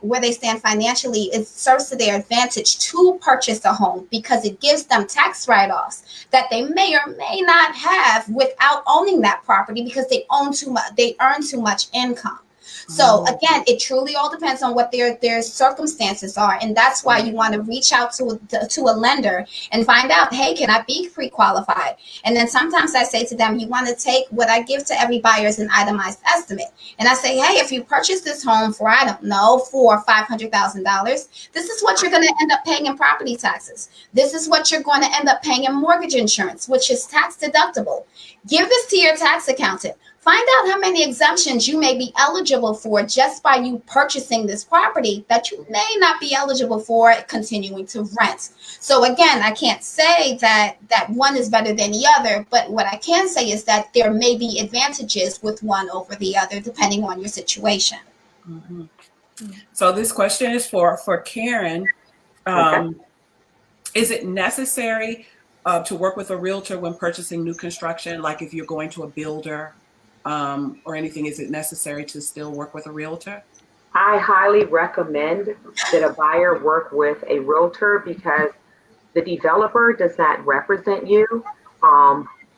where they stand financially, it serves to their advantage to purchase a home, because it gives them tax write-offs that they may or may not have without owning that property, because they earn too much income. So again, it truly all depends on what their circumstances are, and that's why you want to reach out to a lender and find out, hey, can I be pre-qualified? And then sometimes I say to them, you want to take what I give to every buyer as an itemized estimate, and I say, hey, if you purchase this home for for $500,000, this is what you're going to end up paying in property taxes. This is what you're going to end up paying in mortgage insurance, which is tax deductible. Give this to your tax accountant. Find out how many exemptions you may be eligible for just by you purchasing this property that you may not be eligible for continuing to rent. So again, I can't say that one is better than the other, but what I can say is that there may be advantages with one over the other depending on your situation. Mm-hmm. So this question is for Karen. Is it necessary to work with a realtor when purchasing new construction? Like if you're going to a builder or anything, is it necessary to still work with a realtor? I highly recommend that a buyer work with a realtor, because the developer does not represent you.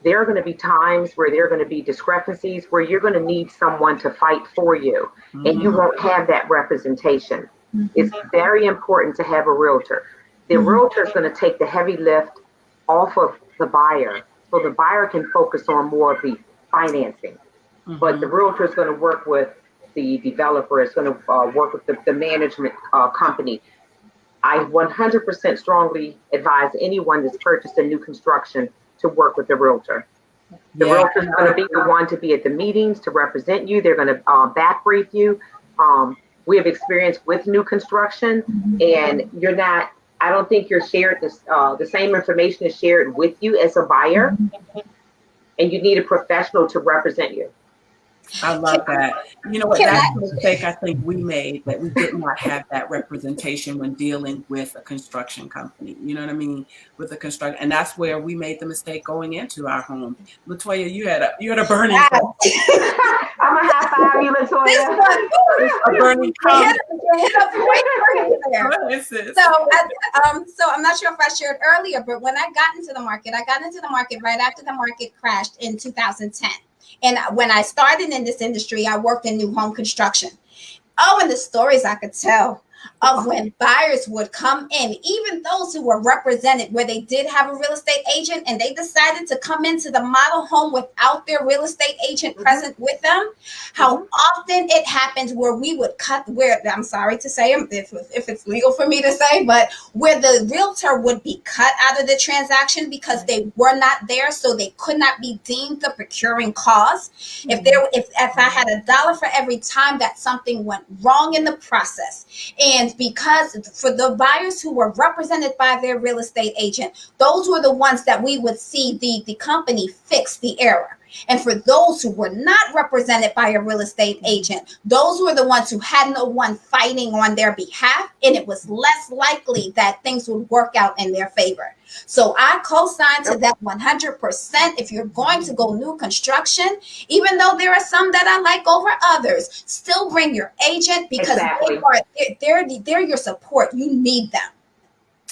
There are going to be times where there are going to be discrepancies where you're going to need someone to fight for you, and you won't have that representation. It's very important to have a realtor. The realtor is going to take the heavy lift off of the buyer, so the buyer can focus on more of the financing. But the realtor is going to work with the developer, is going to work with the management company. I 100% strongly advise anyone that's purchased a new construction to work with the realtor. The realtor is going to be the one to be at the meetings to represent you. They're going to back brief you. We have experience with new construction, and I don't think you're shared the same information is shared with you as a buyer, and you need a professional to represent you. I love that. You know what? That's the mistake I think we made, that we did not have that representation when dealing with a construction company. You know what I mean? With the construction, and that's where we made the mistake going into our home. Latoya, you had a burning. I'm a high five you, Latoya. A burning comment. So I'm not sure if I shared earlier, but when I got into the market right after the market crashed in 2010. And when I started in this industry, I worked in new home construction. Oh, and the stories I could tell of when buyers would come in, even those who were represented where they did have a real estate agent and they decided to come into the model home without their real estate agent present with them, how often it happens where we would I'm sorry to say, if it's legal for me to say, but where the realtor would be cut out of the transaction because they were not there, so they could not be deemed the procuring cause. If I had $1 for every time that something went wrong in the process. And because for the buyers who were represented by their real estate agent, those were the ones that we would see the company fix the error. And for those who were not represented by a real estate agent, those were the ones who had no one fighting on their behalf, and it was less likely that things would work out in their favor. So I co-sign to that 100%. If you're going to go new construction, even though there are some that I like over others, still bring your agent, because they're your support. You need them.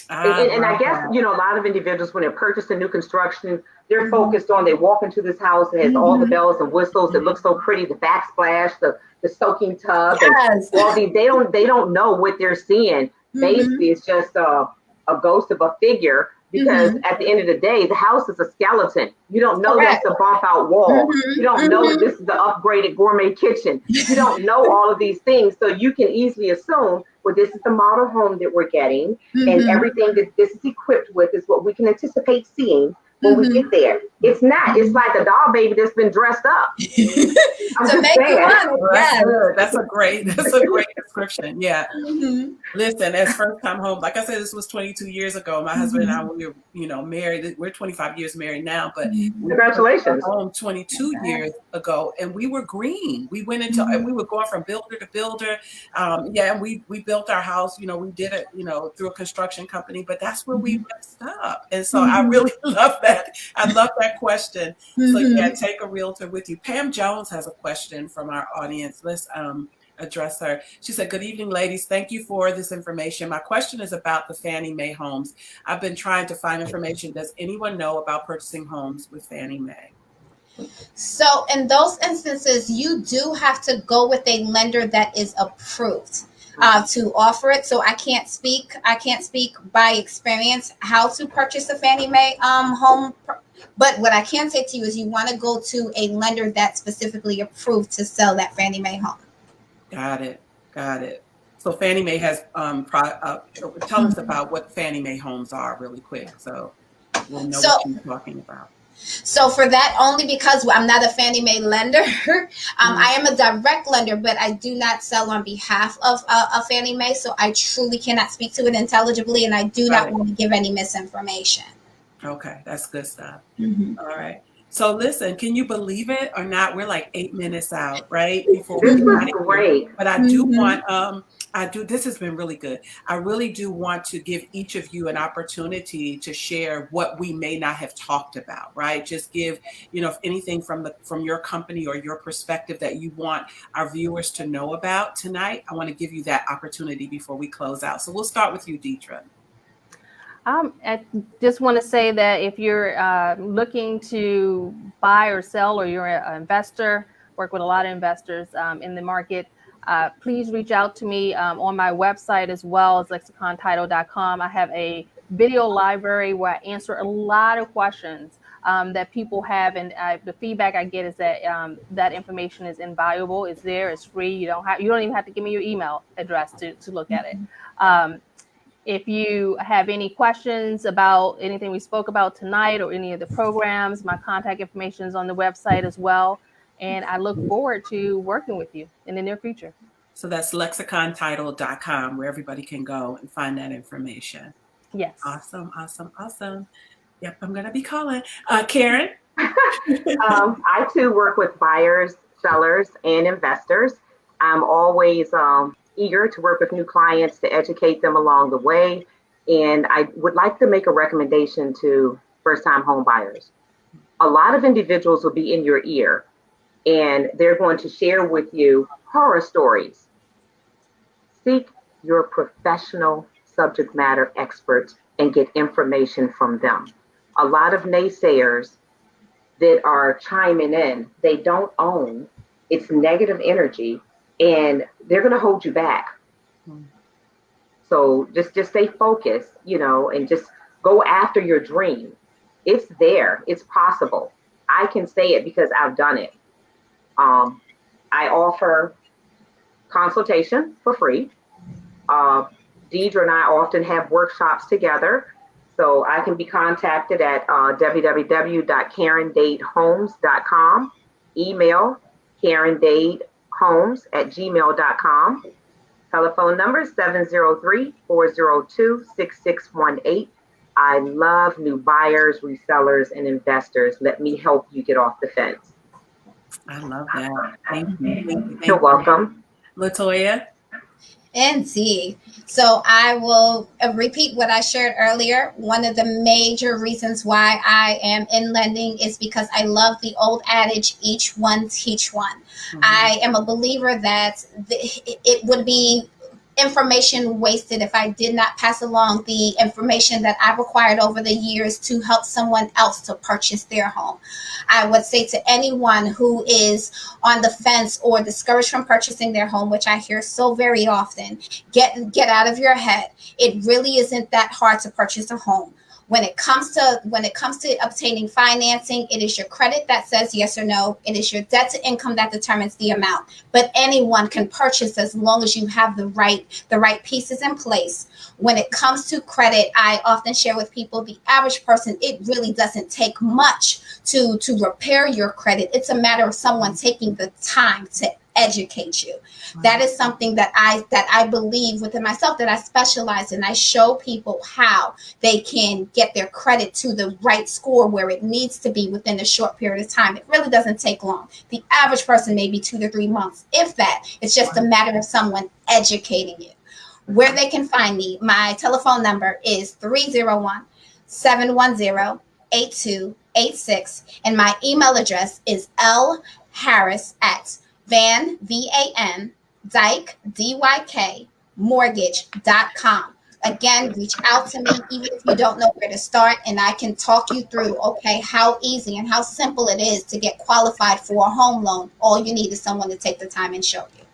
And I guess, a lot of individuals, when they're purchasing new construction, they're focused on, they walk into this house, it has all the bells and whistles, it looks so pretty, the backsplash, the soaking tub, and all these, they don't know what they're seeing. Basically, it's just a ghost of a figure because at the end of the day, the house is a skeleton. You don't know Correct. that's a bump out wall. You don't know that this is the upgraded gourmet kitchen. You don't know all of these things. So you can easily assume, well, this is the model home that we're getting, and everything that this is equipped with is what we can anticipate seeing when we get there. It's not. It's like a doll baby that's been dressed up. I'm To just make saying. you honest, That's yes. good. That's a great description. Yeah. Listen, as first time home, like I said, this was 22 years ago. My husband and I, when we were, married, we're 25 years married now, but we Congratulations. were home 22 years ago, and we were green. We went into, we were going from builder to builder. And we built our house, we did it, through a construction company, but that's where we messed up. And so I really love that. I love that question. So yeah, take a realtor with you. Pam Jones has a question from our audience. Let's address her. She said, "Good evening, ladies. Thank you for this information. My question is about the Fannie Mae homes. I've been trying to find information. Does anyone know about purchasing homes with Fannie Mae?" So in those instances, you do have to go with a lender that is approved to offer it. So I can't speak by experience how to purchase a Fannie Mae home. But what I can say to you is you want to go to a lender that's specifically approved to sell that Fannie Mae home. Got it. So Fannie Mae has tell us about what Fannie Mae homes are really quick, so we'll know what you're talking about. So for that, only because I'm not a Fannie Mae lender, I am a direct lender, but I do not sell on behalf of a Fannie Mae. So I truly cannot speak to it intelligibly, and I do not want to give any misinformation. Okay, that's good stuff. All right. So listen, can you believe it or not? We're like 8 minutes out, right? Before This was great. But I do want, this has been really good. I really do want to give each of you an opportunity to share what we may not have talked about, right? Just give, if anything from your company or your perspective that you want our viewers to know about tonight. I want to give you that opportunity before we close out. So we'll start with you, Deidre. I just want to say that if you're looking to buy or sell, or you're an investor, work with a lot of investors in the market, please reach out to me on my website as well as lexicontitle.com. I have a video library where I answer a lot of questions that people have, and the feedback I get is that that information is invaluable. It's there. It's free. You don't even have to give me your email address to look at it. If you have any questions about anything we spoke about tonight or any of the programs, my contact information is on the website as well. And I look forward to working with you in the near future. So that's lexicontitle.com, where everybody can go and find that information. Yes. Awesome. Yep, I'm going to be calling. Karen? I too work with buyers, sellers, and investors. I'm always eager to work with new clients to educate them along the way. And I would like to make a recommendation to first-time home buyers. A lot of individuals will be in your ear, and they're going to share with you horror stories. Seek your professional subject matter experts and get information from them. A lot of naysayers that are chiming in, they don't own. It's negative energy, and they're going to hold you back. So just stay focused, and just go after your dream. It's there. It's possible. I can say it because I've done it. I offer consultation for free. Deidre and I often have workshops together. So I can be contacted at www.karendadehomes.com. Email karendadehomes@gmail.com. Telephone number 703-402-6618. I love new buyers, resellers, and investors. Let me help you get off the fence. I love that. Thank you. You're welcome. Latoya? Indeed. So I will repeat what I shared earlier. One of the major reasons why I am in lending is because I love the old adage, each one teach one. I am a believer that it would be information wasted if I did not pass along the information that I've acquired over the years to help someone else to purchase their home. I would say to anyone who is on the fence or discouraged from purchasing their home, which I hear so very often, get out of your head. It really isn't that hard to purchase a home. When it comes to obtaining financing, it is your credit that says yes or no. It is your debt to income that determines the amount. But anyone can purchase as long as you have the right pieces in place. When it comes to credit, I often share with people, the average person, it really doesn't take much to repair your credit. It's a matter of someone taking the time to educate you. That is something that I believe within myself, that I specialize in. I show people how they can get their credit to the right score where it needs to be within a short period of time. It really doesn't take long. The average person maybe 2 to 3 months, if that. It's just a matter of someone educating you. Where they can find me, my telephone number is 301-710-8286, and my email address is lharris@Van Dyke DYK mortgage.com. Again, reach out to me even if you don't know where to start, and I can talk you through, okay, how easy and how simple it is to get qualified for a home loan. All you need is someone to take the time and show you.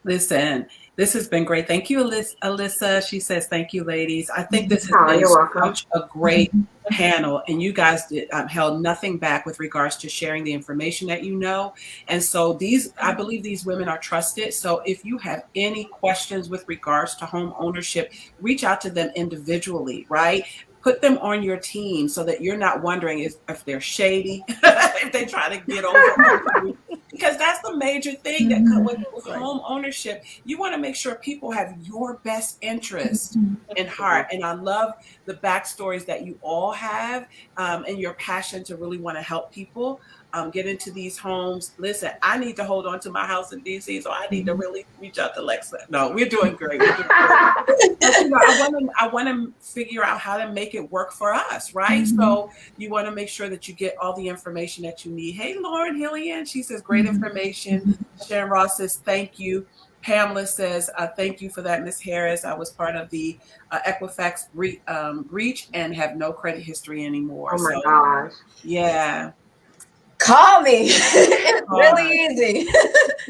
Listen, this has been great. Thank you, Alyssa. She says, thank you, ladies. I think this has been such a great panel, and you guys held nothing back with regards to sharing the information that you know. And so I believe these women are trusted. So if you have any questions with regards to home ownership, reach out to them individually, right? Put them on your team so that you're not wondering if they're shady, if they try to get over you. Because that's the major thing that comes with home ownership. You want to make sure people have your best interest in heart. And I love the backstories that you all have, and your passion to really want to help people get into these homes. Listen, I need to hold on to my house in DC, so I need to really reach out to Lexa. No, we're doing great. But, I want to figure out how to make it work for us, right? So you want to make sure that you get all the information that you need. Hey, Lauren Hillian, she says, great information. Sharon Ross says, thank you. Pamela says, thank you for that, Ms. Harris. I was part of the Equifax breach and have no credit history anymore. Oh my gosh. Yeah. Call me. It's really easy.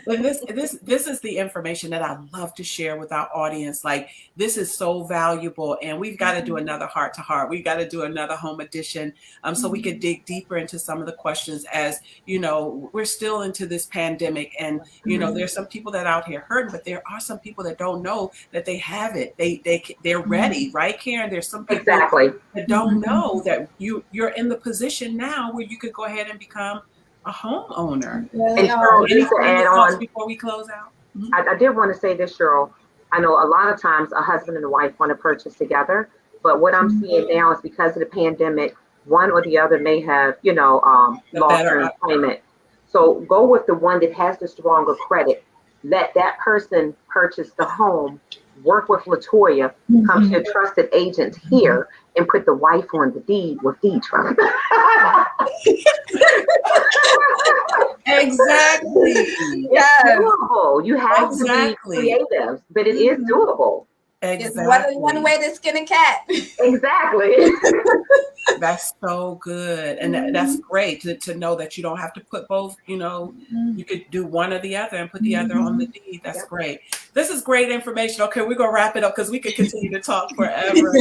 And this is the information that I love to share with our audience. Like, this is so valuable, and we've got to do another heart to heart. We've got to do another home edition, so we could dig deeper into some of the questions. As you know, we're still into this pandemic, and you know, there's some people that are out here hurting, but there are some people that don't know that they have it. They're ready, right, Karen? There's some people that don't know that you're in the position now where you could go ahead and become a homeowner. And Cheryl, just to add on, before we close out, I did want to say this, Cheryl. I know a lot of times a husband and a wife want to purchase together, but what I'm seeing now is because of the pandemic, one or the other may have, lost their employment. So go with the one that has the stronger credit. Let that person purchase the home. Work with LaToya, come to your trusted agent here, and put the wife on the deed with deed trust. Exactly. It's doable. You have to be creative, but it is doable. Exactly. It's one way to skin a cat. Exactly. That's so good. And that's great to know that you don't have to put both, you could do one or the other and put the other on the deed. That's great. This is great information. Okay, we're going to wrap it up because we could continue to talk forever.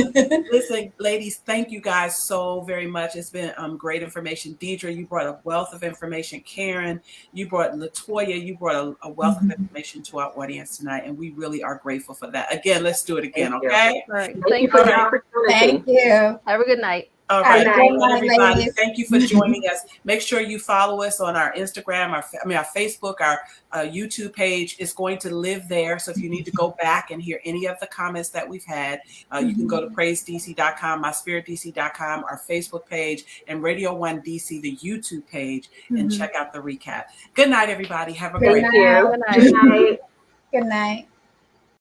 Listen, ladies, thank you guys so very much. It's been great information. Deidre, you brought a wealth of information. Karen, you brought LaToya, you brought a wealth of information to our audience tonight, and we really are grateful for that. Again, let's do it again, okay? All right. Thank you for the opportunity. Thank you. Have a good night. All right, everybody. Ladies. Thank you for joining us. Make sure you follow us on our Instagram, our Facebook, our YouTube page is going to live there. So if you need to go back and hear any of the comments that we've had, you can go to praisedc.com, myspiritdc.com, our Facebook page, and Radio 1 DC, the YouTube page, and check out the recap. Good night, everybody. Have a great day. Good night. Good night. Good night.